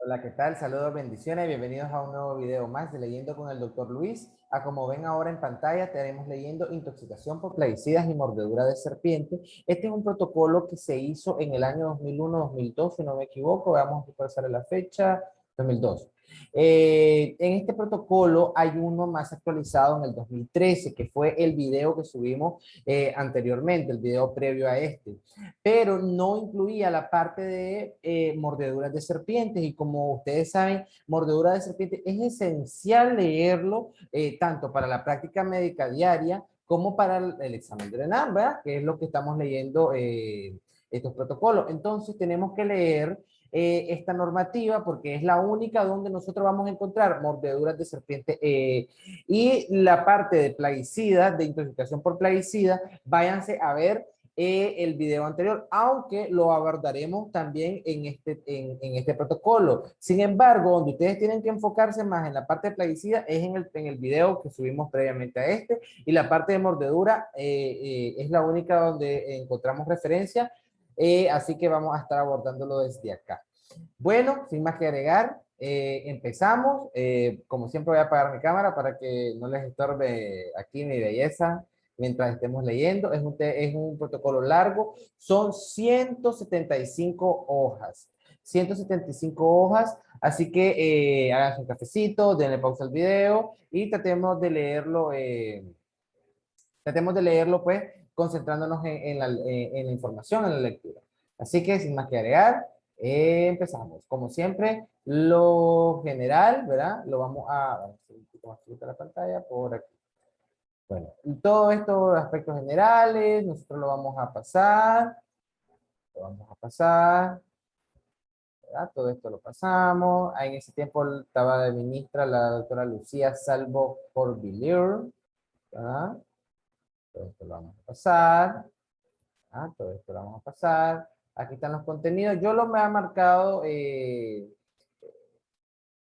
Hola, ¿qué tal? Saludos, bendiciones y bienvenidos a un nuevo video más de Leyendo con el Dr. Luis. Como ven ahora en pantalla, estaremos leyendo Intoxicación por plaguicidas y mordedura de serpiente. Este es un protocolo que se hizo en el año 2001-2002, si no me equivoco. Veamos si puede salir la fecha, 2002. En este protocolo hay uno más actualizado en el 2013, que fue el video que subimos anteriormente, el video previo a este, pero no incluía la parte de mordeduras de serpientes. Y como ustedes saben, mordedura de serpientes es esencial leerlo tanto para la práctica médica diaria como para el examen de RENAM, ¿verdad? Que es lo que estamos leyendo estos protocolos. Entonces tenemos que leer esta normativa porque es la única donde nosotros vamos a encontrar mordeduras de serpiente y la parte de plaguicidas, de intoxicación por plaguicida. Váyanse a ver el video anterior, aunque lo abordaremos también en este protocolo. Sin embargo, donde ustedes tienen que enfocarse más en la parte de plaguicida es en el video que subimos previamente a este, y la parte de mordedura es la única donde encontramos referencia, así que vamos a estar abordándolo desde acá. Bueno, sin más que agregar, empezamos. Como siempre voy a apagar mi cámara para que no les estorbe aquí mi belleza mientras estemos leyendo. Es un protocolo largo, son 175 hojas. 175 hojas, así que hagan un cafecito, denle pausa al video y tratemos de leerlo pues concentrándonos en la información, en la lectura. Así que sin más que agregar, empezamos. Como siempre, lo general, ¿verdad? Lo vamos a ver si un poquito más chiquita la pantalla por aquí. Bueno, y todo esto, aspectos generales, nosotros lo vamos a pasar, lo vamos a pasar, ¿verdad? Todo esto lo pasamos. En ese tiempo estaba de ministra la doctora Lucía Salvo por Villiers, ¿verdad? Todo esto lo vamos a pasar. Todo esto lo vamos a pasar. Aquí están los contenidos. Yo lo me ha marcado, le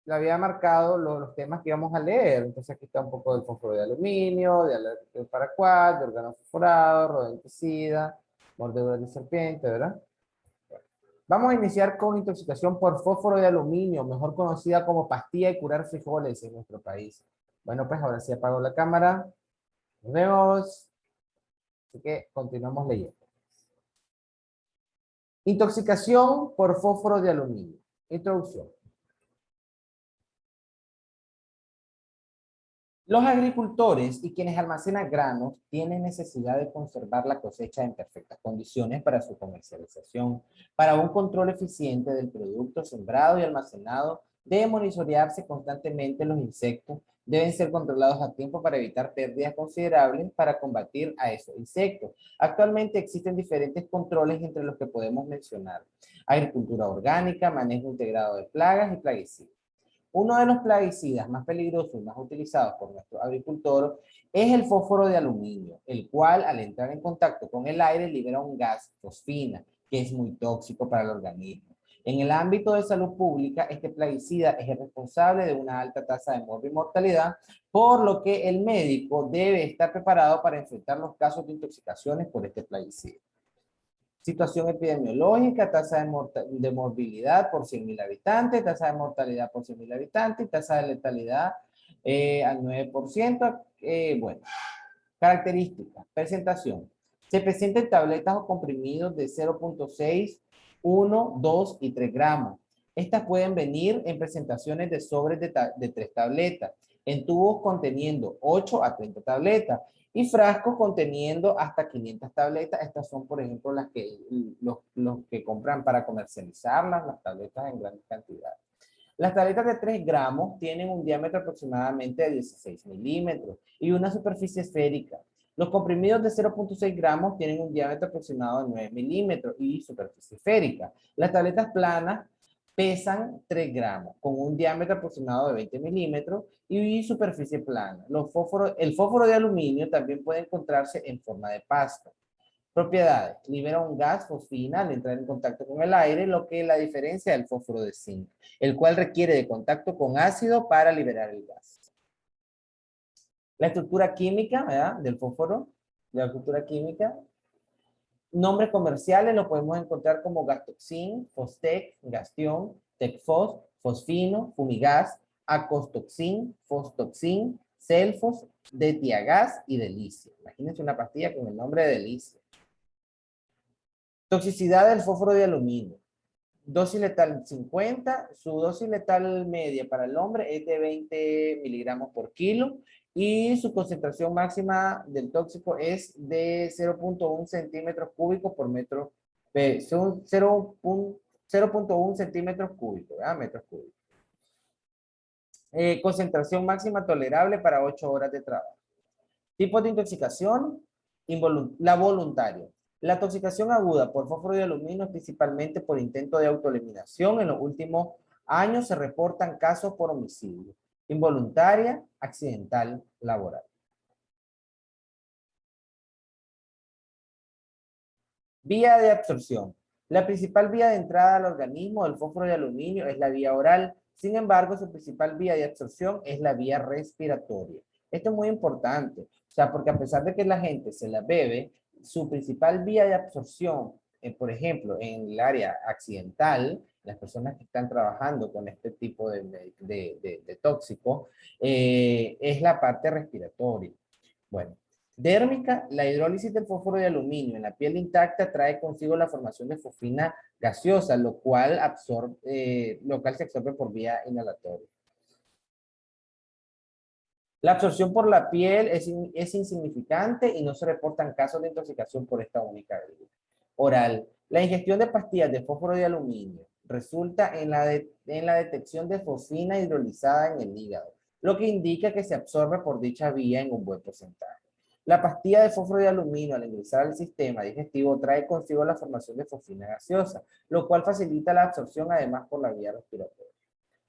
había marcado los temas que íbamos a leer. Entonces aquí está un poco del fósforo de aluminio, del paraquat, de órgano fosforado, rodenticida, mordedura de serpiente, ¿verdad? Vamos a iniciar con intoxicación por fósforo de aluminio, mejor conocida como pastilla de curar frijoles en nuestro país. Bueno, pues ahora sí apago la cámara. Nos vemos. Así que continuamos leyendo. Intoxicación por fósforo de aluminio. Introducción. Los agricultores y quienes almacenan granos tienen necesidad de conservar la cosecha en perfectas condiciones para su comercialización. Para un control eficiente del producto sembrado y almacenado, debe monitorearse constantemente los insectos, deben ser controlados a tiempo para evitar pérdidas considerables para combatir a esos insectos. Actualmente existen diferentes controles entre los que podemos mencionar: agricultura orgánica, manejo integrado de plagas y plaguicidas. Uno de los plaguicidas más peligrosos y más utilizados por nuestros agricultores es el fósforo de aluminio, el cual al entrar en contacto con el aire libera un gas fosfina, que es muy tóxico para el organismo. En el ámbito de salud pública, este plaguicida es el responsable de una alta tasa de muerte y mortalidad, por lo que el médico debe estar preparado para enfrentar los casos de intoxicaciones por este plaguicida. Situación epidemiológica: tasa de morbilidad por 100.000 habitantes, tasa de mortalidad por 100.000 habitantes, tasa de letalidad al 9%. Bueno, características, presentación. Se presenta en tabletas o comprimidos de 0.6, 1, 2 y 3 gramos. Estas pueden venir en presentaciones de sobres de 3 tabletas, en tubos conteniendo 8 a 30 tabletas y frascos conteniendo hasta 500 tabletas. Estas son, por ejemplo, los que compran para comercializarlas, las tabletas en grandes cantidades. Las tabletas de 3 gramos tienen un diámetro aproximadamente de 16 milímetros y una superficie esférica. Los comprimidos de 0.6 gramos tienen un diámetro aproximado de 9 milímetros y superficie esférica. Las tabletas planas pesan 3 gramos con un diámetro aproximado de 20 milímetros y superficie plana. El fósforo de aluminio también puede encontrarse en forma de pasta. Propiedades: libera un gas fosfina al entrar en contacto con el aire, lo que es la diferencia del fósforo de zinc, el cual requiere de contacto con ácido para liberar el gas. La estructura química, ¿verdad?, del fósforo, de la estructura química. Nombres comerciales lo podemos encontrar como Gastoxin, Fostec, Gastion, Tecfos, fosfino, fumigás, acostoxin, fostoxin, selfos, detiagás y delicia. Imagínense una pastilla con el nombre de delicia. Toxicidad del fósforo de aluminio. Dosis letal 50, su dosis letal media para el hombre es de 20 miligramos por kilo y su concentración máxima del tóxico es de 0.1 centímetros cúbicos por metro, son 0.1 centímetros cúbicos, metros cúbicos. Concentración máxima tolerable para 8 horas de trabajo. Tipos de intoxicación, la voluntaria. La intoxicación aguda por fósforo de aluminio, principalmente por intento de autoeliminación, en los últimos años se reportan casos por homicidio. Involuntaria, accidental, laboral. Vía de absorción. La principal vía de entrada al organismo del fósforo de aluminio es la vía oral. Sin embargo, su principal vía de absorción es la vía respiratoria. Esto es muy importante, o sea, porque a pesar de que la gente se la bebe, su principal vía de absorción, por ejemplo, en el área accidental, las personas que están trabajando con este tipo de tóxico, es la parte respiratoria. Bueno, dérmica, la hidrólisis del fósforo de aluminio en la piel intacta trae consigo la formación de fosfina gaseosa, lo cual se absorbe por vía inhalatoria. La absorción por la piel es insignificante y no se reportan casos de intoxicación por esta única vía. Oral. La ingestión de pastillas de fósforo de aluminio resulta en la detección de fosfina hidrolizada en el hígado, lo que indica que se absorbe por dicha vía en un buen porcentaje. La pastilla de fósforo de aluminio al ingresar al sistema digestivo trae consigo la formación de fosfina gaseosa, lo cual facilita la absorción además por la vía respiratoria.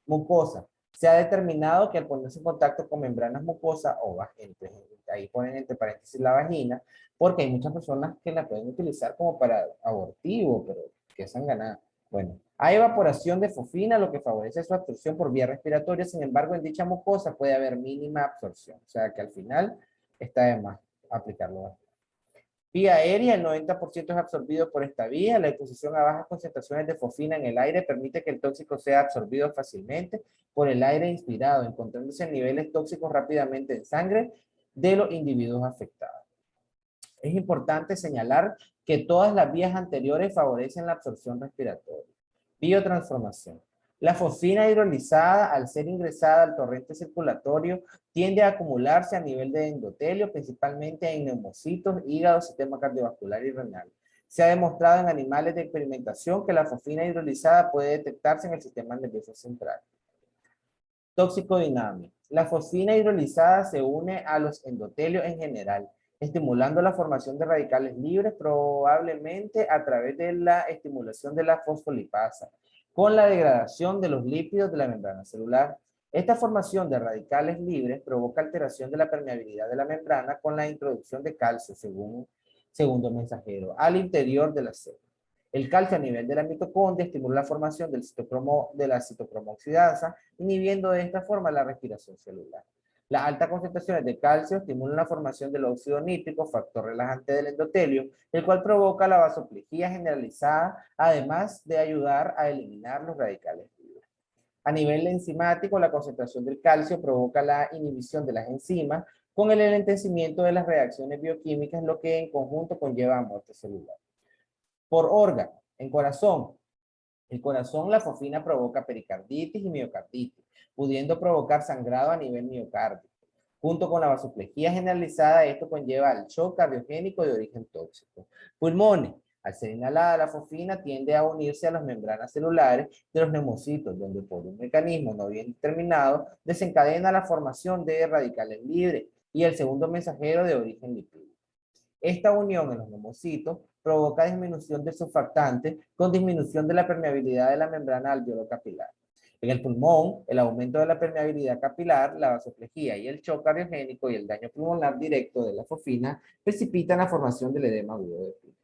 Mucosa. Se ha determinado que al ponerse en contacto con membranas mucosas, ahí ponen entre paréntesis la vagina, porque hay muchas personas que la pueden utilizar como para abortivo, pero que se han ganado. Bueno, hay evaporación de fosfina, lo que favorece su absorción por vía respiratoria. Sin embargo, en dicha mucosa puede haber mínima absorción. O sea que al final está de más aplicarlo. Vía aérea, el 90% es absorbido por esta vía. La exposición a bajas concentraciones de fosfina en el aire permite que el tóxico sea absorbido fácilmente por el aire inspirado, encontrándose en niveles tóxicos rápidamente en sangre de los individuos afectados. Es importante señalar que todas las vías anteriores favorecen la absorción respiratoria. Biotransformación. La fosfina hidrolizada, al ser ingresada al torrente circulatorio, tiende a acumularse a nivel de endotelio, principalmente en neumocitos, hígado, sistema cardiovascular y renal. Se ha demostrado en animales de experimentación que la fosfina hidrolizada puede detectarse en el sistema nervioso central. Toxicodinamia. La fosfina hidrolizada se une a los endotelios en general, estimulando la formación de radicales libres, probablemente a través de la estimulación de la fosfolipasa, con la degradación de los lípidos de la membrana celular. Esta formación de radicales libres provoca alteración de la permeabilidad de la membrana con la introducción de calcio, según segundo mensajero, al interior de la célula. El calcio a nivel de la mitocondria estimula la formación de la citocromo oxidasa, inhibiendo de esta forma la respiración celular. Las altas concentraciones de calcio estimulan la formación del óxido nítrico, factor relajante del endotelio, el cual provoca la vasoplegia generalizada, además de ayudar a eliminar los radicales libres. A nivel enzimático, la concentración del calcio provoca la inhibición de las enzimas con el enlentecimiento de las reacciones bioquímicas, lo que en conjunto conlleva a muerte celular. Por órgano, en corazón. El corazón, la fosfina provoca pericarditis y miocarditis, pudiendo provocar sangrado a nivel miocárdico. Junto con la vasoplegia generalizada, esto conlleva al shock cardiogénico de origen tóxico. Pulmones. Al ser inhalada, la fosfina tiende a unirse a las membranas celulares de los neumocitos, donde por un mecanismo no bien determinado desencadena la formación de radicales libres y el segundo mensajero de origen lipídico. Esta unión en los neumocitos provoca disminución del surfactante con disminución de la permeabilidad de la membrana alveolo capilar. En el pulmón, el aumento de la permeabilidad capilar, la vasoplegia y el shock cardiogénico y el daño pulmonar directo de la fosfina precipitan la formación del edema agudo de pulmón.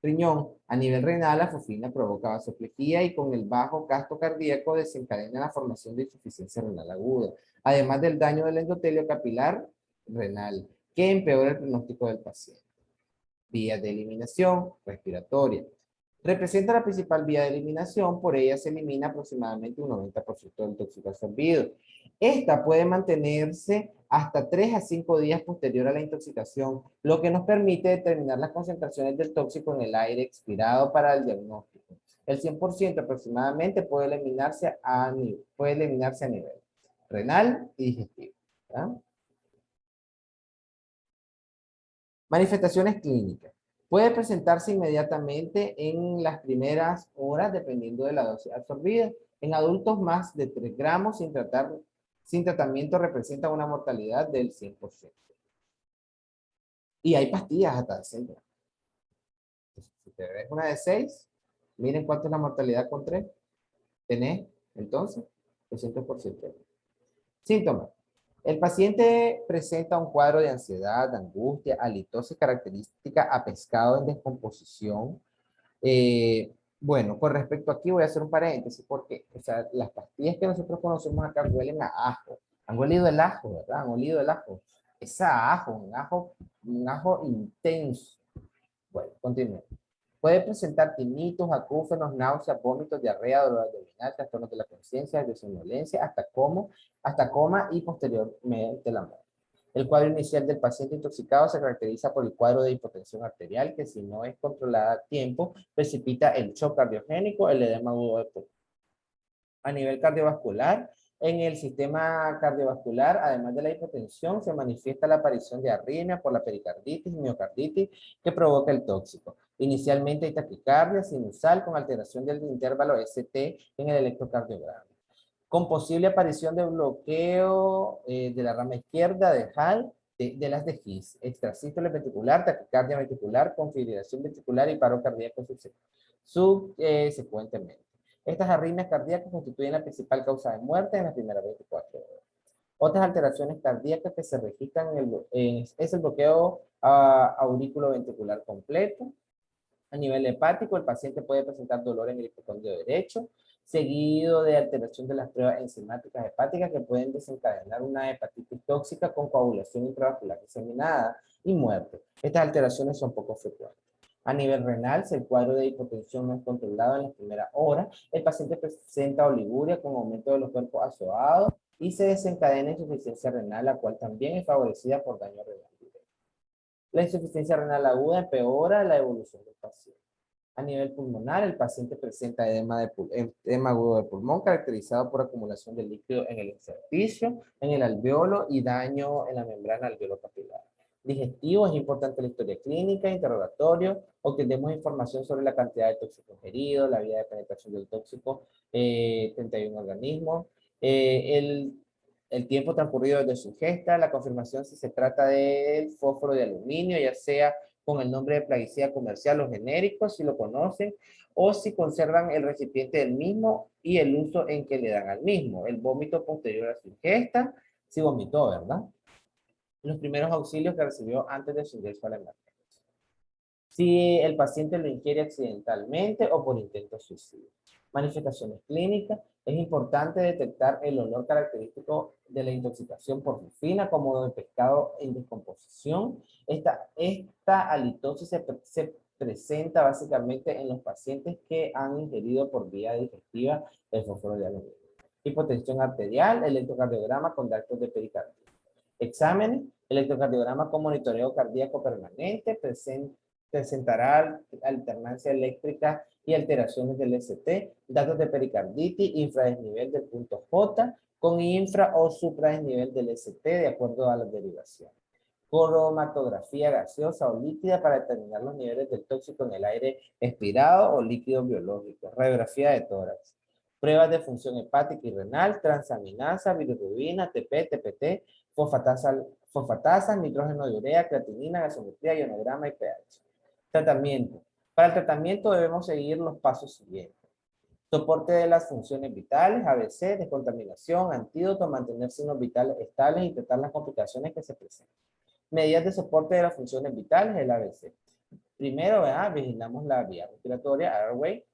Riñón, a nivel renal, la fosfina provoca vasoplegia y con el bajo gasto cardíaco desencadena la formación de insuficiencia renal aguda, además del daño del endotelio capilar renal, que empeora el pronóstico del paciente. Vías de eliminación respiratoria. Representa la principal vía de eliminación, por ella se elimina aproximadamente un 90% del tóxico absorbido. Esta puede mantenerse hasta 3 a 5 días posterior a la intoxicación, lo que nos permite determinar las concentraciones del tóxico en el aire expirado para el diagnóstico. El 100% aproximadamente puede eliminarse a nivel renal y digestivo. ¿Verdad? Manifestaciones clínicas. Puede presentarse inmediatamente en las primeras horas dependiendo de la dosis absorbida. En adultos más de 3 gramos sin tratamiento representa una mortalidad del 100%. Y hay pastillas hasta de 6 gramos. Entonces, si te ves una de 6, miren cuánto es la mortalidad con 3. Tenés, entonces, 200%. Síntomas. El paciente presenta un cuadro de ansiedad, angustia, halitosis característica a pescado en descomposición. Bueno, con respecto aquí voy a hacer un paréntesis porque o sea, las pastillas que nosotros conocemos acá huelen a ajo. Han olido el ajo, ¿verdad? Han olido el ajo. Es a ajo, un ajo intenso. Bueno, continúo. Puede presentar tinitos, acúfenos, náuseas, vómitos, diarrea, dolor abdominal, trastornos de la conciencia, de somnolencia, hasta coma y posteriormente la muerte. El cuadro inicial del paciente intoxicado se caracteriza por el cuadro de hipotensión arterial que si no es controlada a tiempo precipita el shock cardiogénico, el edema agudo de pulmón. A nivel cardiovascular, en el sistema cardiovascular, además de la hipotensión, se manifiesta la aparición de arritmia por la pericarditis y miocarditis que provoca el tóxico. Inicialmente hay taquicardia sinusal con alteración del intervalo ST en el electrocardiograma. Con posible aparición de bloqueo de la rama izquierda de HAL de las de His, extrasístole ventricular, taquicardia ventricular, configuración ventricular y paro cardíaco subsecuentemente. Estas arritmias cardíacas constituyen la principal causa de muerte en las primeras 24 horas. Otras alteraciones cardíacas que se registran es el bloqueo aurículo ventricular completo. A nivel hepático, el paciente puede presentar dolor en el hipocondrio derecho, seguido de alteración de las pruebas enzimáticas hepáticas que pueden desencadenar una hepatitis tóxica con coagulación intravascular diseminada y muerte. Estas alteraciones son poco frecuentes. A nivel renal, si el cuadro de hipotensión no es controlado en las primeras horas, el paciente presenta oliguria con aumento de los cuerpos azoados y se desencadena insuficiencia renal, la cual también es favorecida por daño renal. La insuficiencia renal aguda empeora la evolución del paciente. A nivel pulmonar, el paciente presenta edema agudo de pulmón caracterizado por acumulación de líquido en el intersticio, en el alveolo y daño en la membrana alveolo-capilar. Digestivo, es importante la historia clínica, interrogatorio, obtenemos información sobre la cantidad de tóxico ingerido, la vía de penetración del tóxico, 31 organismos, el tiempo transcurrido desde su ingesta, la confirmación si se trata del fósforo de aluminio, ya sea con el nombre de plaguicida comercial o genérico, si lo conocen, o si conservan el recipiente del mismo y el uso en que le dan al mismo. El vómito posterior a su ingesta, si vomitó, ¿verdad? Los primeros auxilios que recibió antes de su ingreso a la emergencia. Si el paciente lo ingiere accidentalmente o por intento suicidio. Manifestaciones clínicas. Es importante detectar el olor característico de la intoxicación por morfina como de pescado en descomposición. Esta halitosis se presenta básicamente en los pacientes que han ingerido por vía digestiva el fósforo de aluminio. Hipotensión arterial, electrocardiograma con datos de pericardio. Exámenes, electrocardiograma con monitoreo cardíaco permanente, presentará alternancia eléctrica y alteraciones del ST, datos de pericarditis, infradesnivel del punto J, con infra o supradesnivel del ST de acuerdo a la derivación. Cromatografía gaseosa o líquida para determinar los niveles del tóxico en el aire expirado o líquido biológico. Radiografía de tórax. Pruebas de función hepática y renal, transaminasa, bilirrubina, TP, TPT, fosfatasa, nitrógeno de urea, creatinina, gasometría, ionograma y pH. Tratamiento. Para el tratamiento debemos seguir los pasos siguientes. Soporte de las funciones vitales, ABC, descontaminación, antídoto, mantener signos vitales estables y tratar las complicaciones que se presentan. Medidas de soporte de las funciones vitales, el ABC. Primero, vigilamos la vía respiratoria, airway.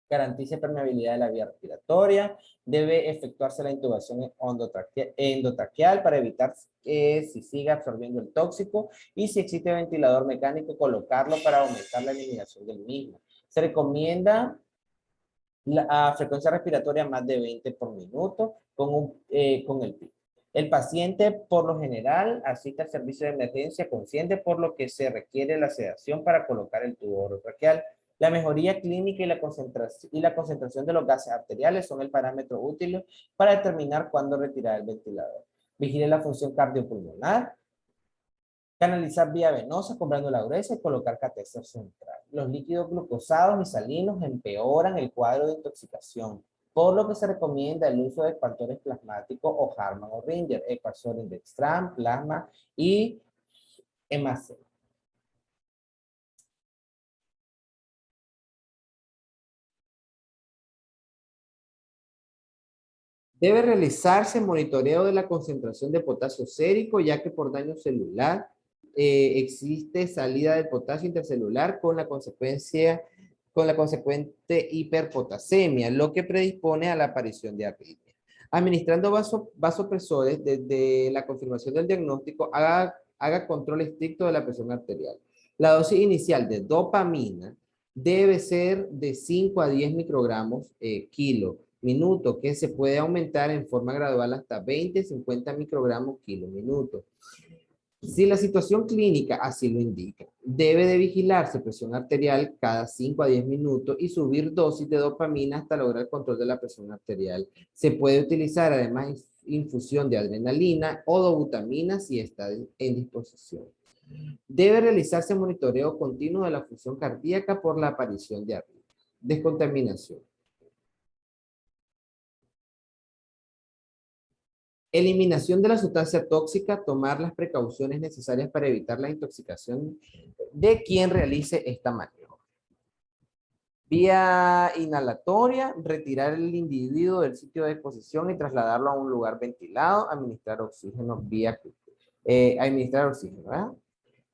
Garantice permeabilidad de la vía respiratoria. Debe efectuarse la intubación endotraqueal para evitar que si siga absorbiendo el tóxico y si existe ventilador mecánico, colocarlo para aumentar la eliminación del mismo. Se recomienda la frecuencia respiratoria más de 20 por minuto con el PIB. El paciente, por lo general, asiste al servicio de emergencia consciente, por lo que se requiere la sedación para colocar el tubo orotraqueal. La mejoría clínica y la concentración de los gases arteriales son el parámetro útil para determinar cuándo retirar el ventilador. Vigile la función cardiopulmonar, canalizar vía venosa con la gruesa y colocar catéter central. Los líquidos glucosados y salinos empeoran el cuadro de intoxicación, por lo que se recomienda el uso de expansores plasmáticos o Harman o Ringer, expansores de Dextran, plasma y hemacel. Debe realizarse monitoreo de la concentración de potasio sérico, ya que por daño celular existe salida del potasio intercelular con la consecuente hiperpotasemia, lo que predispone a la aparición de arritmia. Administrando vasopresores desde la confirmación del diagnóstico, haga control estricto de la presión arterial. La dosis inicial de dopamina debe ser de 5 a 10 microgramos kilo minuto, que se puede aumentar en forma gradual hasta 20-50 microgramos kilo minuto. Si la situación clínica así lo indica, debe de vigilarse presión arterial cada 5 a 10 minutos y subir dosis de dopamina hasta lograr el control de la presión arterial. Se puede utilizar además infusión de adrenalina o dobutamina si está en disposición. Debe realizarse monitoreo continuo de la función cardíaca por la aparición de arritmia. Descontaminación. Eliminación de la sustancia tóxica, tomar las precauciones necesarias para evitar la intoxicación de quien realice esta maniobra. Vía inhalatoria, retirar el individuo del sitio de exposición y trasladarlo a un lugar ventilado, administrar oxígeno ¿verdad?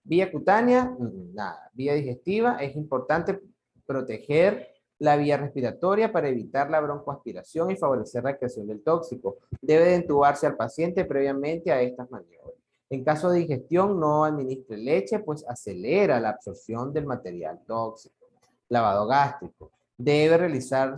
Vía cutánea, nada. Vía digestiva, es importante proteger la vía respiratoria para evitar la broncoaspiración y favorecer la creación del tóxico. Debe de entubarse al paciente previamente a estas maniobras. En caso de digestión, no administre leche, pues acelera la absorción del material tóxico. Lavado gástrico. Debe realizar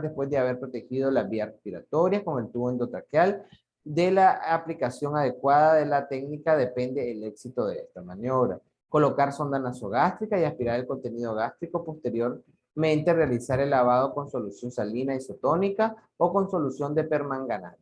después de haber protegido las vías respiratorias con el tubo endotraqueal. De la aplicación adecuada de la técnica depende el éxito de esta maniobra. Colocar sonda nasogástrica y aspirar el contenido gástrico, posteriormente realizar el lavado con solución salina isotónica o con solución de permanganato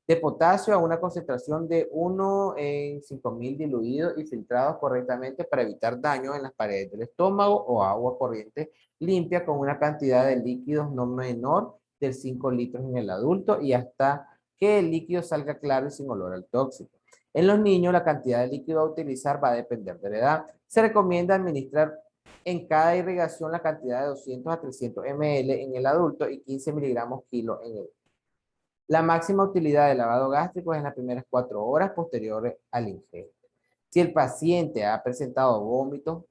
de potasio a una concentración de 1 en 5.000 diluidos y filtrados correctamente para evitar daño en las paredes del estómago, o agua corriente limpia con una cantidad de líquidos no menor de 5 litros en el adulto y hasta que el líquido salga claro y sin olor al tóxico. En los niños, la cantidad de líquido a utilizar va a depender de la edad. Se recomienda administrar en cada irrigación la cantidad de 200 a 300 ml en el adulto y 15 miligramos kilo en el. La máxima utilidad del lavado gástrico es en las primeras 4 horas posteriores al ingesto. Si el paciente ha presentado vómitos,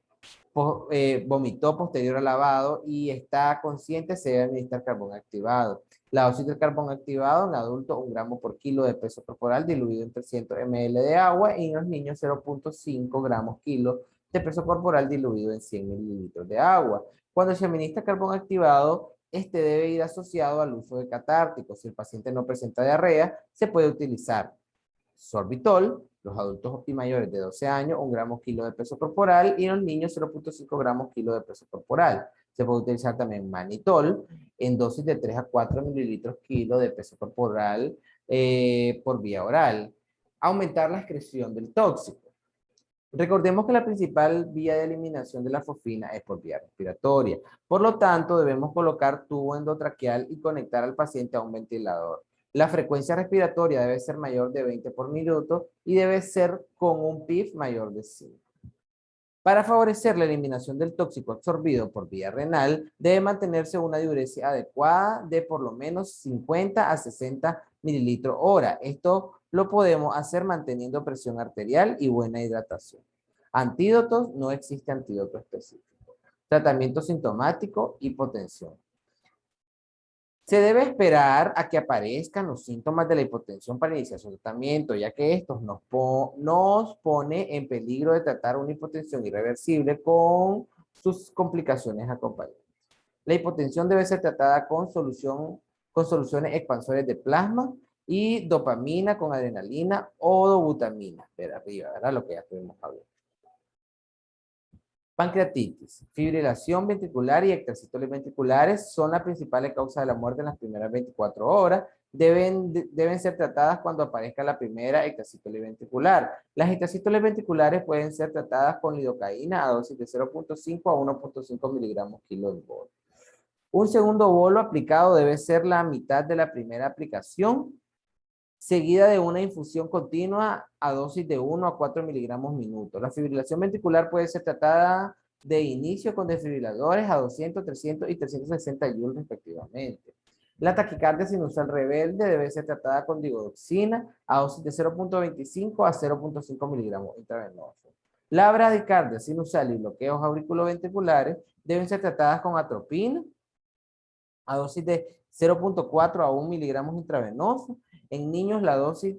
vomitó posterior al lavado y está consciente, se debe administrar carbón activado. La dosis del carbón activado en adultos 1 gramo por kilo de peso corporal diluido en 300 ml de agua y en los niños 0.5 gramos kilo de peso corporal diluido en 100 mililitros de agua. Cuando se administra carbón activado, este debe ir asociado al uso de catárticos. Si el paciente no presenta diarrea, se puede utilizar sorbitol, los adultos y mayores de 12 años, 1 gramo kilo de peso corporal, y en los niños 0.5 gramos kilo de peso corporal. Se puede utilizar también manitol en dosis de 3 a 4 mililitros kilo de peso corporal por vía oral. Aumentar la excreción del tóxico. Recordemos que la principal vía de eliminación de la fosfina es por vía respiratoria. Por lo tanto, debemos colocar tubo endotraqueal y conectar al paciente a un ventilador. La frecuencia respiratoria debe ser mayor de 20 por minuto y debe ser con un PIF mayor de 5. Para favorecer la eliminación del tóxico absorbido por vía renal, debe mantenerse una diuresis adecuada de por lo menos 50 a 60 mililitros hora. Esto lo podemos hacer manteniendo presión arterial y buena hidratación. Antídotos, no existe antídoto específico. Tratamiento sintomático, hipotensión. Se debe esperar a que aparezcan los síntomas de la hipotensión para iniciar su tratamiento, ya que estos nos pone en peligro de tratar una hipotensión irreversible con sus complicaciones acompañantes. La hipotensión debe ser tratada con soluciones expansores de plasma y dopamina con adrenalina o dobutamina. Ver arriba, ¿verdad? Lo que ya estuvimos hablando. Pancreatitis, fibrilación ventricular y ectacistoles ventriculares son las principales causas de la muerte en las primeras 24 horas. Deben ser tratadas cuando aparezca la primera ectacistoles ventricular. Las ectacistoles ventriculares pueden ser tratadas con lidocaína a dosis de 0.5 a 1.5 miligramos kilo en bolo. Un segundo bolo aplicado debe ser la mitad de la primera aplicación, seguida de una infusión continua a dosis de 1 a 4 miligramos minuto. La fibrilación ventricular puede ser tratada de inicio con desfibriladores a 200, 300 y 360 joules respectivamente. La taquicardia sinusal rebelde debe ser tratada con digoxina a dosis de 0.25 a 0.5 miligramos intravenoso. La bradicardia sinusal y bloqueos auriculoventriculares deben ser tratadas con atropina a dosis de 0.4 a 1 miligramos intravenoso. En niños la dosis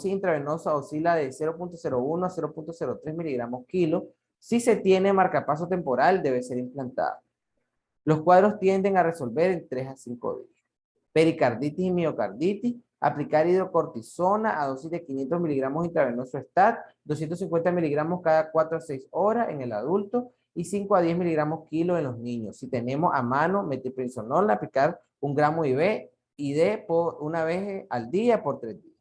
intravenosa oscila de 0.01 a 0.03 miligramos kilo. Si se tiene marcapaso temporal, debe ser implantado. Los cuadros tienden a resolver en 3 a 5 días. Pericarditis y miocarditis, aplicar hidrocortisona a dosis de 500 miligramos intravenoso STAT, 250 miligramos cada 4 a 6 horas en el adulto y 5 a 10 miligramos kilo en los niños. Si tenemos a mano metilprednisolón, aplicar 1 gramo IV una vez al día por 3 días.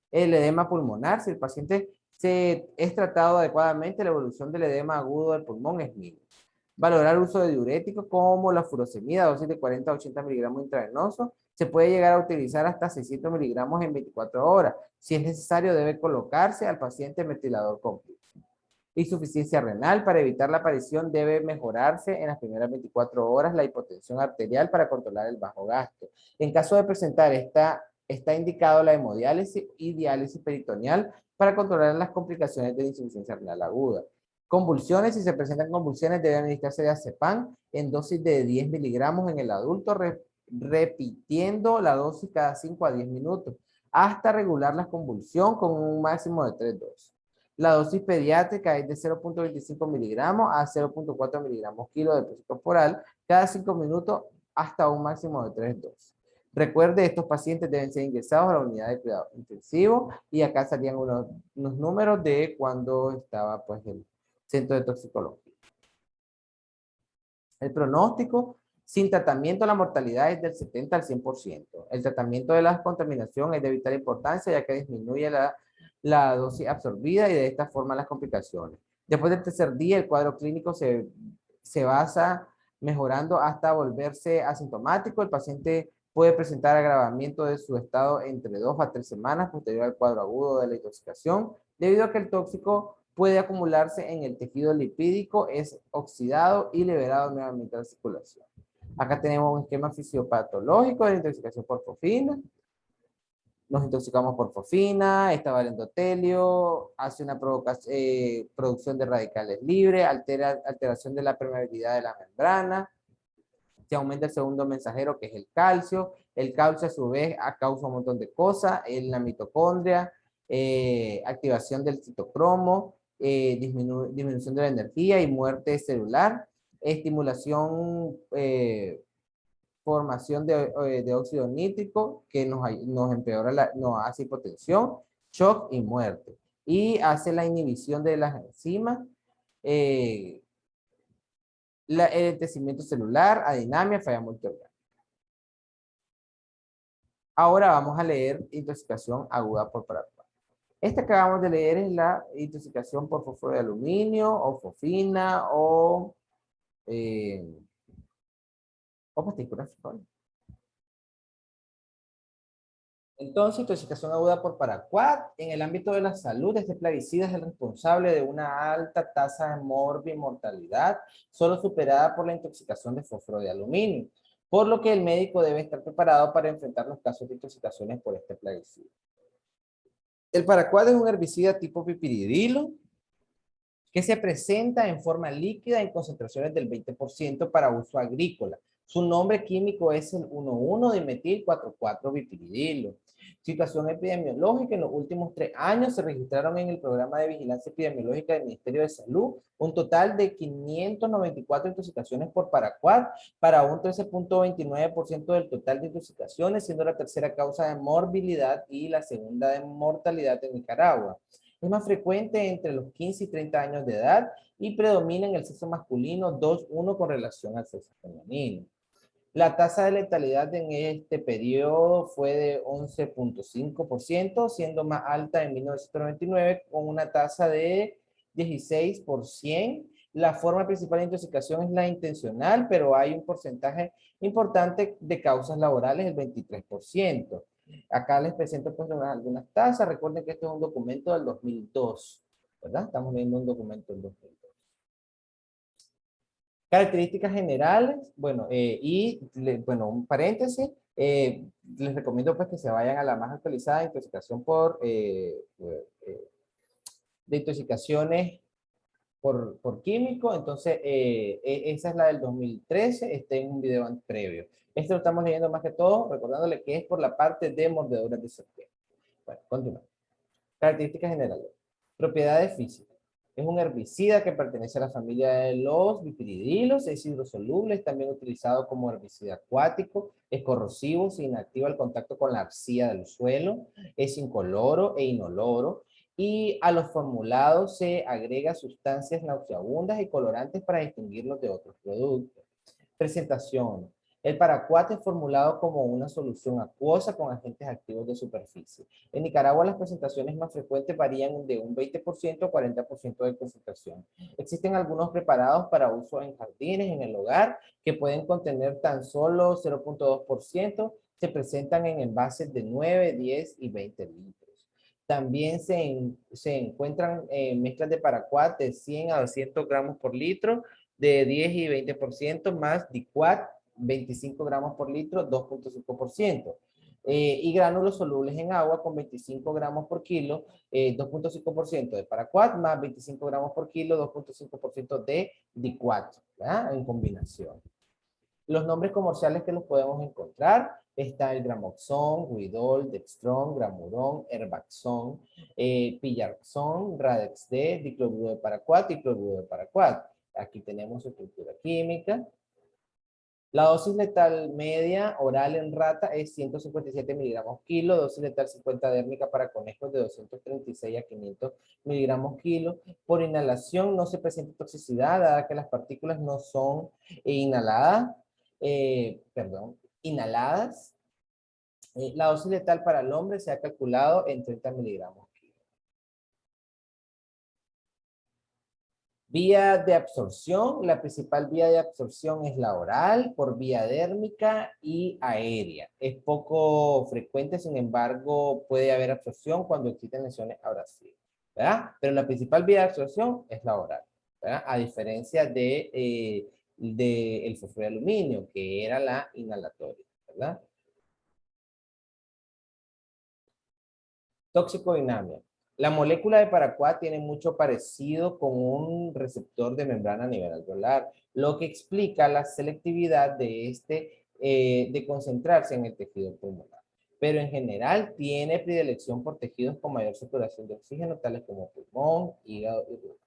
El edema pulmonar, si el paciente es tratado adecuadamente, la evolución del edema agudo del pulmón es mínima. Valorar el uso de diuréticos como la furosemida, dosis de 40 a 80 miligramos intravenoso. Se puede llegar a utilizar hasta 600 miligramos en 24 horas. Si es necesario, debe colocarse al paciente metilador completo. Insuficiencia renal, para evitar la aparición debe mejorarse en las primeras 24 horas la hipotensión arterial para controlar el bajo gasto. En caso de presentar está indicado la hemodiálisis y diálisis peritoneal para controlar las complicaciones de la insuficiencia renal aguda. Convulsiones, si se presentan convulsiones, debe administrarse diazepam en dosis de 10 miligramos en el adulto, repitiendo la dosis cada 5 a 10 minutos, hasta regular la convulsión con un máximo de 3 dosis. La dosis pediátrica es de 0.25 miligramos a 0.4 miligramos kilo de peso corporal cada 5 minutos hasta un máximo de 3 dosis. Recuerde, estos pacientes deben ser ingresados a la unidad de cuidado intensivo y acá salían unos números de cuando estaba pues el centro de toxicología. El pronóstico, sin tratamiento la mortalidad es del 70 al 100%. El tratamiento de la contaminación es de vital importancia ya que disminuye la dosis absorbida y de esta forma las complicaciones. Después del tercer día, el cuadro clínico se basa mejorando hasta volverse asintomático. El paciente puede presentar agravamiento de su estado entre 2 a 3 semanas posterior al cuadro agudo de la intoxicación, debido a que el tóxico puede acumularse en el tejido lipídico, es oxidado y liberado nuevamente a la circulación. Acá tenemos un esquema fisiopatológico de la intoxicación por fosfina. Nos intoxicamos por fosfina, estaba el endotelio, hace una producción de radicales libres, alteración de la permeabilidad de la membrana, se aumenta el segundo mensajero que es el calcio a su vez causa un montón de cosas, en la mitocondria, activación del citocromo, disminución de la energía y muerte celular, estimulación, formación de óxido nítrico que nos empeora, nos hace hipotensión, shock y muerte. Y hace la inhibición de las enzimas, el enriquecimiento celular, adinamia, falla multiorgánica. Ahora vamos a leer intoxicación aguda por paraquat. Esta que acabamos de leer es la intoxicación por fósforo de aluminio o fosfina o partículas frijoles. Entonces, intoxicación aguda por paraquat. En el ámbito de la salud, este plaguicida es el responsable de una alta tasa de mortalidad, solo superada por la intoxicación de fósforo de aluminio, por lo que el médico debe estar preparado para enfrentar los casos de intoxicaciones por este plaguicida. El paraquat es un herbicida tipo pipiridilo que se presenta en forma líquida en concentraciones del 20% para uso agrícola. Su nombre químico es el 1,1-dimetil 4,4-bipiridilo. Situación epidemiológica: en los últimos 3 años se registraron en el programa de vigilancia epidemiológica del Ministerio de Salud un total de 594 intoxicaciones por paraquat para un 13,29% del total de intoxicaciones, siendo la tercera causa de morbilidad y la segunda de mortalidad en Nicaragua. Es más frecuente entre los 15 y 30 años de edad y predomina en el sexo masculino 2,1 con relación al sexo femenino. La tasa de letalidad en este periodo fue de 11,5%, siendo más alta en 1999 con una tasa de 16%. La forma principal de intoxicación es la intencional, pero hay un porcentaje importante de causas laborales, el 23%. Acá les presento pues algunas tasas. Recuerden que este es un documento del 2002, ¿verdad? Estamos viendo un documento del 2002. Características generales, bueno, bueno, un paréntesis, les recomiendo pues que se vayan a la más actualizada, intoxicación de intoxicaciones por químico. Entonces esa es la del 2013, está en un video previo. Esto lo estamos leyendo más que todo, recordándole que es por la parte de mordeduras de serpiente. Bueno, continuamos. Características generales. Propiedades físicas. Es un herbicida que pertenece a la familia de los bifiridilos, es hidrosoluble, es también utilizado como herbicida acuático, es corrosivo, se inactiva al contacto con la arcilla del suelo, es incoloro e inoloro, y a los formulados se agrega sustancias nauseabundas y colorantes para distinguirlos de otros productos. Presentación. El paraquat es formulado como una solución acuosa con agentes activos de superficie. En Nicaragua las presentaciones más frecuentes varían de un 20% a 40% de concentración. Existen algunos preparados para uso en jardines, en el hogar, que pueden contener tan solo 0,2%. Se presentan en envases de 9, 10 y 20 litros. También se encuentran mezclas de paraquat de 100 a 200 gramos por litro, de 10 y 20% más diquat, 25 gramos por litro, 2,5%. Y gránulos solubles en agua con 25 gramos por kilo, 2,5% de paraquat más 25 gramos por kilo, 2,5% de diquat, ¿verdad? En combinación. Los nombres comerciales que los podemos encontrar está el Gramoxón, Guidol, Dextron, Gramurón, Herbaxón, Pillarxón, Radex-D, dicloruro de paraquat y cloruro de paraquat. Aquí tenemos su estructura química. La dosis letal media oral en rata es 157 miligramos kilo, dosis letal 50 dérmica para conejos de 236 a 500 miligramos kilo. Por inhalación no se presenta toxicidad, dada que las partículas no son inhaladas. Inhaladas. La dosis letal para el hombre se ha calculado en 30 miligramos. Vía de absorción, la principal vía de absorción es la oral, por vía dérmica y aérea. Es poco frecuente, sin embargo, puede haber absorción cuando existen lesiones abrasivas, ¿verdad? Pero la principal vía de absorción es la oral, ¿verdad? A diferencia de el fosfuro de aluminio, que era la inhalatoria, ¿verdad? Toxicodinamia. La molécula de paraquat tiene mucho parecido con un receptor de membrana a nivel alveolar, lo que explica la selectividad de de concentrarse en el tejido pulmonar. Pero en general tiene predilección por tejidos con mayor saturación de oxígeno, tales como pulmón, hígado y riñón.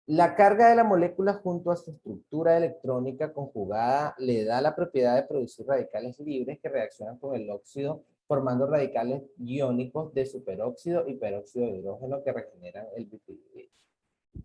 La carga de la molécula junto a su estructura electrónica conjugada le da la propiedad de producir radicales libres que reaccionan con el óxido formando radicales iónicos de superóxido y peróxido de hidrógeno que regeneran el bipiridil.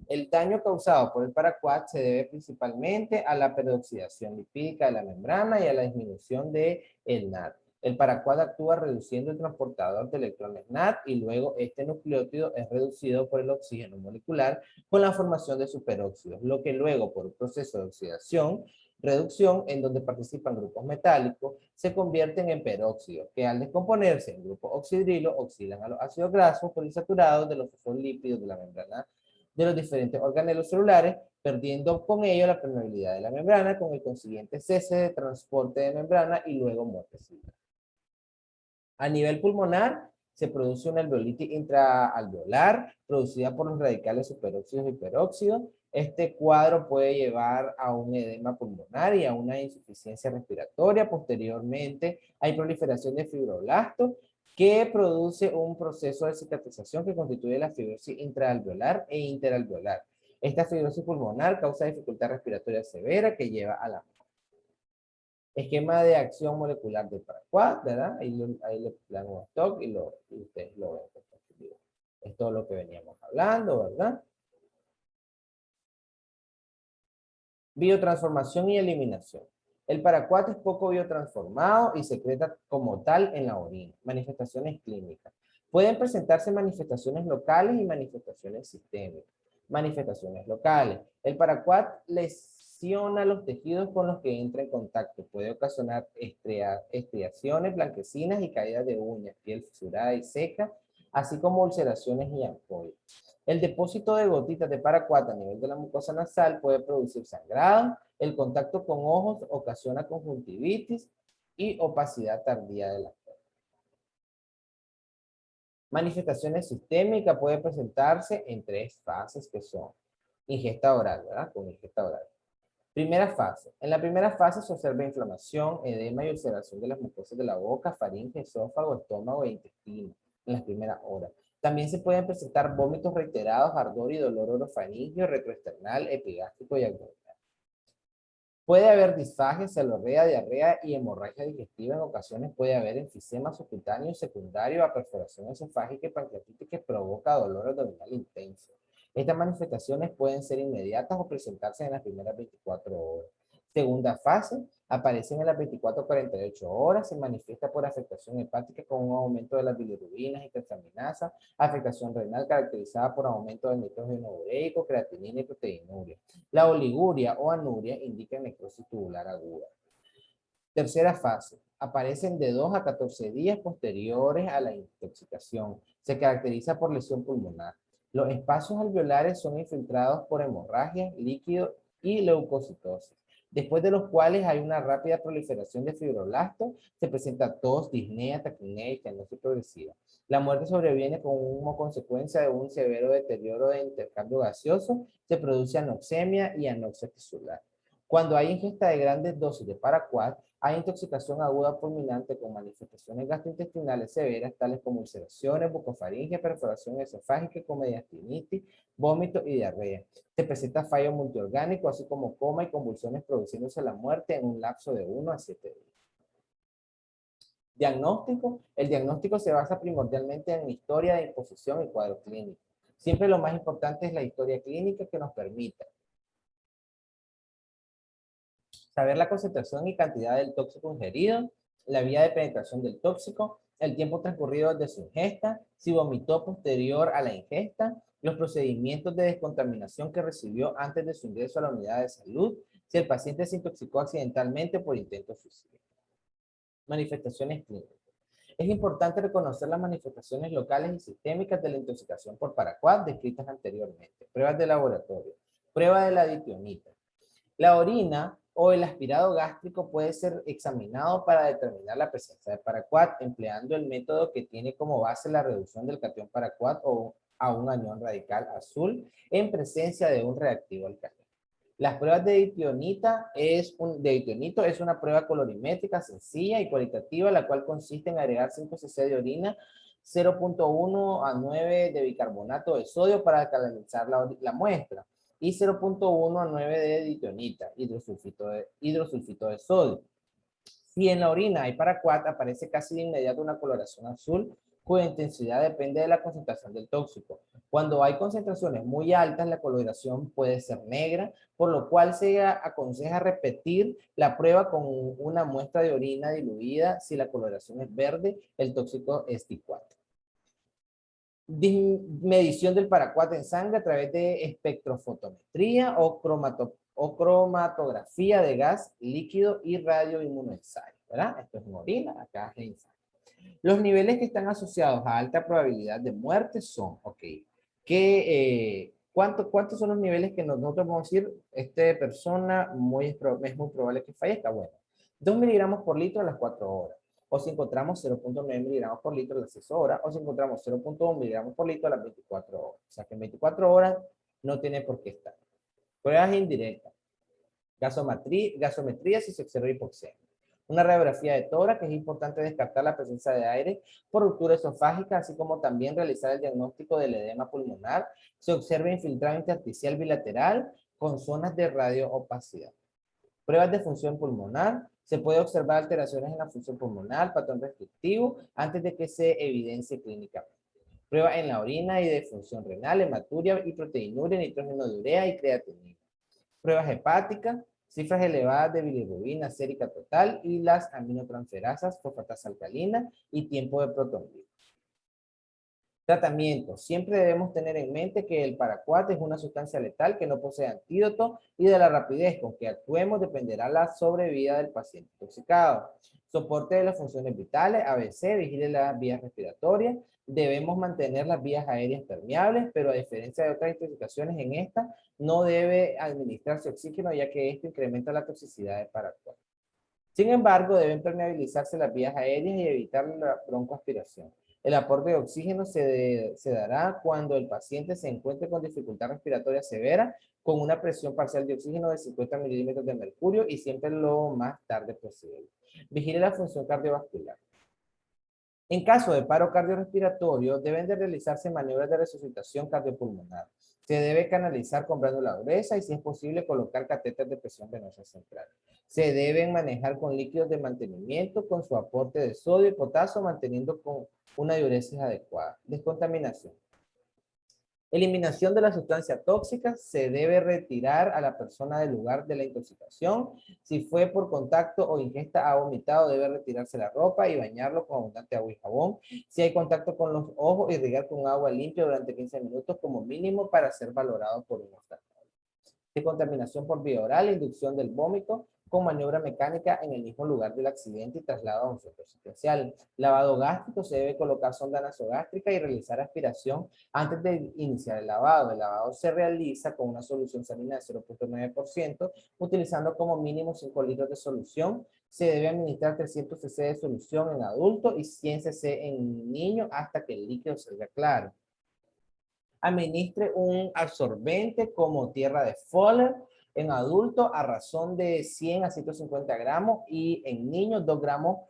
El daño causado por el paraquat se debe principalmente a la peroxidación lipídica de la membrana y a la disminución del NAD. El paraquat actúa reduciendo el transportador de electrones NAD y luego este nucleótido es reducido por el oxígeno molecular con la formación de superóxidos, lo que luego por un proceso de oxidación, reducción en donde participan grupos metálicos, se convierten en peróxidos, que al descomponerse en grupos oxidrilo oxidan a los ácidos grasos polisaturados de los fosfolípidos de la membrana de los diferentes organelos celulares, perdiendo con ello la permeabilidad de la membrana, con el consiguiente cese de transporte de membrana y luego muerte celular. A nivel pulmonar, se produce una alveolitis intraalveolar producida por los radicales superóxidos y peróxidos. Este cuadro puede llevar a un edema pulmonar y a una insuficiencia respiratoria. Posteriormente, hay proliferación de fibroblastos que produce un proceso de cicatrización que constituye la fibrosis intraalveolar e interalveolar. Esta fibrosis pulmonar causa dificultad respiratoria severa que lleva a la muerte. Esquema de acción molecular del paraquat, ¿verdad? Ahí le pongo stock y ustedes lo ven. Es todo lo que veníamos hablando, ¿verdad? Biotransformación y eliminación. El paraquat es poco biotransformado y secreta como tal en la orina. Manifestaciones clínicas. Pueden presentarse manifestaciones locales y manifestaciones sistémicas. Manifestaciones locales. El paraquat lesiona los tejidos con los que entra en contacto. Puede ocasionar estriaciones blanquecinas y caídas de uñas, piel fisurada y seca, así como ulceraciones y ampollas. El depósito de gotitas de paraquat a nivel de la mucosa nasal puede producir sangrado. El contacto con ojos ocasiona conjuntivitis y opacidad tardía de la piel. Manifestaciones sistémicas puede presentarse en 3 fases que son ingesta oral, ¿verdad? Con ingesta oral. Primera fase. En la primera fase se observa inflamación, edema y ulceración de las mucosas de la boca, faringe, esófago, estómago e intestino en las primeras horas. También se pueden presentar vómitos reiterados, ardor y dolor orofaringio, retroesternal, epigástrico y abdominal. Puede haber disfagia, celorrea, diarrea y hemorragia digestiva. En ocasiones puede haber enfisema subcutáneo secundario a perforación esofágica y pancreatitis que provoca dolor abdominal intenso. Estas manifestaciones pueden ser inmediatas o presentarse en las primeras 24 horas. Segunda fase, aparecen en las 24 a 48 horas, se manifiesta por afectación hepática con un aumento de las bilirubinas y transaminasas, afectación renal caracterizada por aumento del nitrógeno ureico, creatinina y proteinuria. La oliguria o anuria indica necrosis tubular aguda. Tercera fase. Aparecen de 2 a 14 días posteriores a la intoxicación. Se caracteriza por lesión pulmonar. Los espacios alveolares son infiltrados por hemorragia, líquido y leucocitosis, después de los cuales hay una rápida proliferación de fibroblastos, se presenta tos, disnea, taquipnea y cianosis progresiva. La muerte sobreviene como consecuencia de un severo deterioro de intercambio gaseoso, se produce anoxemia y anoxia tisular. Cuando hay ingesta de grandes dosis de paraquat, hay intoxicación aguda fulminante con manifestaciones gastrointestinales severas, tales como ulceraciones, bucofaringe, perforación esofágica con mediastinitis, vómito y diarrea. Se presenta fallo multiorgánico, así como coma y convulsiones, produciéndose la muerte en un lapso de 1 a 7 días. Diagnóstico. El diagnóstico se basa primordialmente en historia de exposición y cuadro clínico. Siempre lo más importante es la historia clínica que nos permita saber la concentración y cantidad del tóxico ingerido, la vía de penetración del tóxico, el tiempo transcurrido desde su ingesta, si vomitó posterior a la ingesta, los procedimientos de descontaminación que recibió antes de su ingreso a la unidad de salud, si el paciente se intoxicó accidentalmente por intento suicidio. Manifestaciones clínicas. Es importante reconocer las manifestaciones locales y sistémicas de la intoxicación por paraquat descritas anteriormente. Pruebas de laboratorio. Prueba de la ditionita. La orina o el aspirado gástrico puede ser examinado para determinar la presencia de paraquat empleando el método que tiene como base la reducción del catión paraquat a un anión radical azul en presencia de un reactivo alcalino. Las pruebas de ditionito es una prueba colorimétrica sencilla y cualitativa, la cual consiste en agregar 5 cc de orina, 0.1 a 9 de bicarbonato de sodio para alcalinizar la muestra y 0.1 a 9 de ditionita, hidrosulfito de sodio. Si en la orina hay paraquat, aparece casi de inmediato una coloración azul cuya intensidad depende de la concentración del tóxico. Cuando hay concentraciones muy altas, la coloración puede ser negra, por lo cual se aconseja repetir la prueba con una muestra de orina diluida. Si la coloración es verde, el tóxico es T4. Medición del paraquat en sangre a través de espectrofotometría o cromatografía de gas líquido y radioinmunoensayo, ¿verdad? Esto es en orina, acá es en sangre. Los niveles que están asociados a alta probabilidad de muerte son, ¿cuántos son los niveles que nosotros vamos a decir, esta persona es muy probable que fallezca? Bueno, 2 miligramos por litro a las 4 horas. O si encontramos 0.9 miligramos por litro a las 6 horas, o si encontramos 0.1 miligramos por litro a las 24 horas. O sea que en 24 horas no tiene por qué estar. Pruebas indirectas. Gasometría si se observa hipoxemia. Una radiografía de tórax, que es importante descartar la presencia de aire por ruptura esofágica, así como también realizar el diagnóstico del edema pulmonar. Se observa infiltrado intersticial bilateral con zonas de radioopacidad. Pruebas de función pulmonar. Se puede observar alteraciones en la función pulmonar, patrón restrictivo, antes de que se evidencie clínicamente. Pruebas en la orina y de función renal, hematuria y proteinuria, nitrógeno de urea y creatinina. Pruebas hepáticas, cifras elevadas de bilirrubina sérica total y las aminotransferasas, fosfatasa alcalina y tiempo de protonvía. Tratamiento. Siempre debemos tener en mente que el paraquat es una sustancia letal que no posee antídoto y de la rapidez con que actuemos dependerá la sobrevida del paciente intoxicado. Soporte de las funciones vitales, ABC, vigile las vías respiratorias. Debemos mantener las vías aéreas permeables, pero a diferencia de otras intoxicaciones en esta, no debe administrarse oxígeno ya que esto incrementa la toxicidad del paraquat. Sin embargo, deben permeabilizarse las vías aéreas y evitar la broncoaspiración. El aporte de oxígeno se dará cuando el paciente se encuentre con dificultad respiratoria severa, con una presión parcial de oxígeno de 50 milímetros de mercurio y siempre lo más tarde posible. Vigile la función cardiovascular. En caso de paro cardiorrespiratorio, deben de realizarse maniobras de resucitación cardiopulmonar. Se debe canalizar con válvula gruesa y, si es posible, colocar catéter de presión venosa central. Se deben manejar con líquidos de mantenimiento con su aporte de sodio y potasio, manteniendo con una diuresis adecuada. Descontaminación. Eliminación de la sustancia tóxica. Se debe retirar a la persona del lugar de la intoxicación. Si fue por contacto o ingesta ha vomitado, debe retirarse la ropa y bañarlo con abundante agua y jabón. Si hay contacto con los ojos, irrigar con agua limpia durante 15 minutos como mínimo para ser valorado por un oftalmólogo. Contaminación por vía oral, inducción del vómito con maniobra mecánica en el mismo lugar del accidente y traslado a un centro asistencial. Lavado gástrico. Se debe colocar sonda nasogástrica y realizar aspiración antes de iniciar el lavado. El lavado se realiza con una solución salina de 0.9%, utilizando como mínimo 5 litros de solución. Se debe administrar 300 cc de solución en adulto y 100 cc en niño hasta que el líquido salga claro. Administre un absorbente como tierra de Fowler en adulto a razón de 100 a 150 gramos y en niños 2 gramos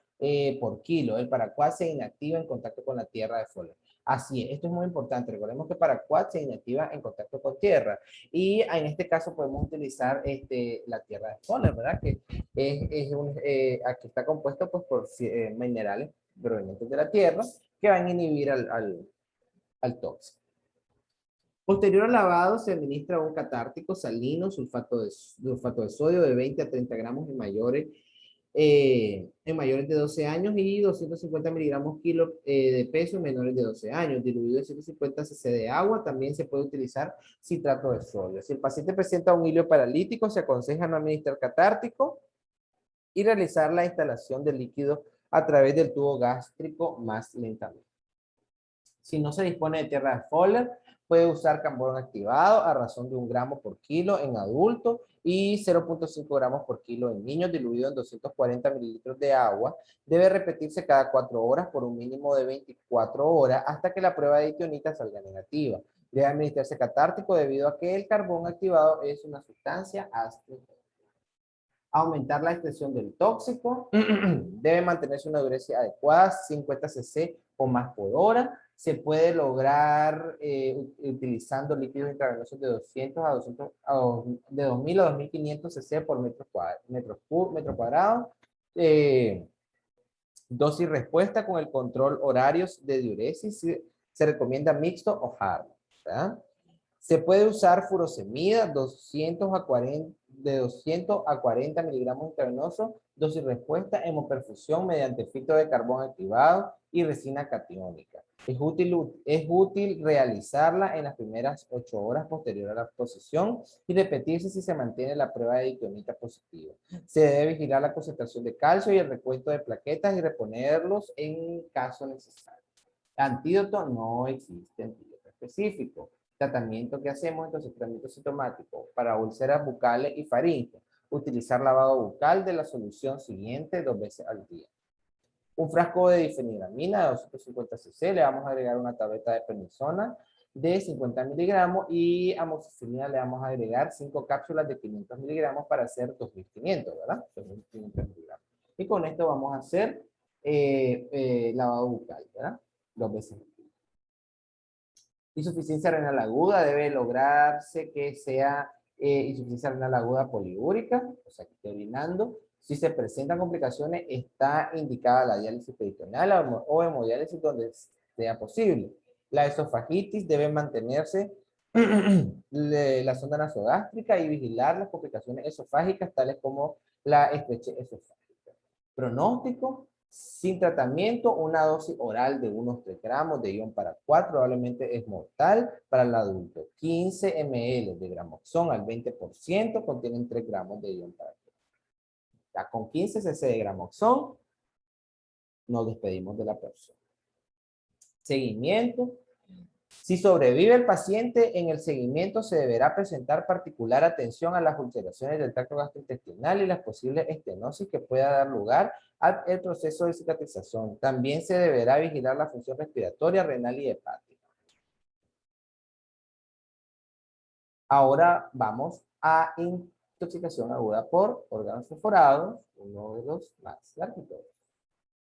por kilo. El paraquat se inactiva en contacto con la tierra de Fowler. Así es, esto es muy importante. Recordemos que paraquat se inactiva en contacto con tierra y en este caso podemos utilizar la tierra de Fowler, ¿verdad? Que aquí está compuesto pues, por minerales provenientes de la tierra que van a inhibir al tóxico. Posterior al lavado se administra un catártico salino, sulfato de sodio de 20 a 30 gramos en mayores de 12 años y 250 miligramos kilo de peso en menores de 12 años, diluido en 150 cc de agua. También se puede utilizar citrato de sodio. Si el paciente presenta un hilio paralítico, se aconseja no administrar catártico y realizar la instalación del líquido a través del tubo gástrico más lentamente. Si no se dispone de tierra de Fowler, puede usar carbón activado a razón de 1 gramo por kilo en adultos y 0.5 gramos por kilo en niños, diluido en 240 mililitros de agua. Debe repetirse cada 4 horas por un mínimo de 24 horas hasta que la prueba de tionita salga negativa. Debe administrarse catártico debido a que el carbón activado es una sustancia astringente. Aumentar la extensión del tóxico. Debe mantenerse una dureza adecuada, 50 cc o más por hora. Se puede lograr utilizando líquidos intravenosos de 200 a 200, de 2000 a 2500 cc por metro cuadrado. Dosis respuesta con el control horarios de diuresis. Se recomienda mixto o hard, ¿verdad? Se puede usar furosemida de 200 a 40 miligramos intravenosos, dosis respuesta, hemoperfusión mediante filtro de carbón activado y resina catiónica. Es útil realizarla en las primeras 8 horas posterior a la exposición y repetirse si se mantiene la prueba de tionita positiva. Se debe vigilar la concentración de calcio y el recuento de plaquetas y reponerlos en caso necesario. Antídoto: no existe antídoto específico. Tratamiento que hacemos, entonces, tratamiento sintomático para úlceras bucales y faringe. Utilizar lavado bucal de la solución siguiente 2 veces al día. Un frasco de difenidramina de 250 cc, le vamos a agregar una tableta de prednisona de 50 miligramos y amoxicilina le vamos a agregar 5 cápsulas de 500 miligramos para hacer 2500, ¿verdad? 2500 miligramos. Y con esto vamos a hacer lavado bucal, ¿verdad? 2 veces. Insuficiencia renal aguda debe lograrse que sea insuficiencia renal aguda poliúrica, o sea, que esté orinando. Si se presentan complicaciones, está indicada la diálisis peritoneal o hemodiálisis donde sea posible. La esofagitis debe mantenerse la sonda nasogástrica y vigilar las complicaciones esofágicas, tales como la estrechez esofágica. Pronóstico: sin tratamiento, una dosis oral de unos 3 gramos de ion para 4 probablemente es mortal para el adulto. 15 ml de gramoxón al 20% contienen 3 gramos de ion para 4. Ya con 15 cc de gramoxón nos despedimos de la persona. Seguimiento. Si sobrevive el paciente, en el seguimiento se deberá presentar particular atención a las ulceraciones del tracto gastrointestinal y las posibles estenosis que pueda dar lugar al proceso de cicatrización. También se deberá vigilar la función respiratoria, renal y hepática. Ahora vamos a intoxicación aguda por órganos fosforados, uno de los más largos.